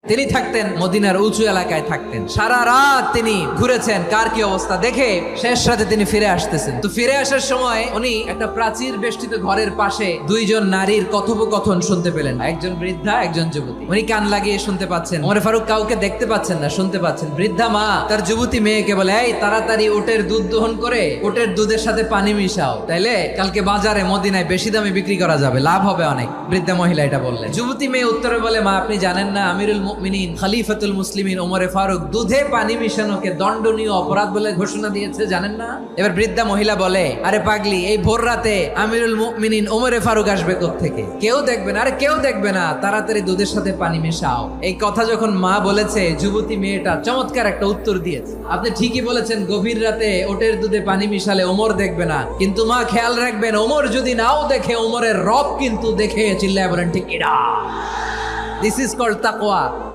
তিনি থাকতেন মদিনার উঁচু এলাকায় থাকতেন, সারা রাত তিনি ঘুরেছেন কার কি অবস্থা দেখে শেষ রাতে তিনি ফিরে আসতেছেন। তো ফিরে আসার সময় উনি একটা প্রাচীর বেষ্টিত ঘরের পাশে দুইজন নারীর কথোপকথন শুনতে পেলেন, একজন বৃদ্ধা একজন যুবতী। উনি কান লাগিয়ে শুনতে পাচ্ছেন, ওমর ফারুক কাউকে দেখতে পাচ্ছেন না, শুনতে পাচ্ছেন। বৃদ্ধা মা তার যুবতী মেয়েকে বলে, এই তাড়াতাড়ি উটের দুধ দহন করে উটের দুধের সাথে পানি মিশাও, তাইলে কালকে বাজারে মদিনায় বেশি দামে বিক্রি করা যাবে, লাভ হবে অনেক। বৃদ্ধা মহিলা এটা বললেন। যুবতী মেয়ে উত্তরে বলে, মা আপনি জানেন না আমিরুল মুমিনিন খলিফাতুল মুসলিমিন ওমরে ফারুক দুধে পানি মিশানোকে দণ্ডনীয় অপরাধ বলে ঘোষণা দিয়েছে, জানেন না? এবার বৃদ্ধা মহিলা বলে, আরে পাগলি, এই ভোর রাতে আমিরুল মুমিনিন ওমরে ফারুক আসবে কোত্থেকে? কেউ দেখবে না। আরে কেউ দেখবে না, তাড়াতাড়ি দুধের সাথে পানি মেশাও। এই কথা যখন মা বলেছে, যুবতী মেয়েটা চমৎকার একটা উত্তর দিয়েছে, আপনি ঠিকই বলেছেন, গভীর রাতে ওটের দুধে পানি মিশালে ওমর দেখবে না, কিন্তু মা খেয়াল রাখবেন, ওমর যদি নাও দেখে, ওমরের রব কিন্তু দেখে। চিল্লায় বলেন ঠিক কিনা? দিস ইজ কল্ড তাকওয়া।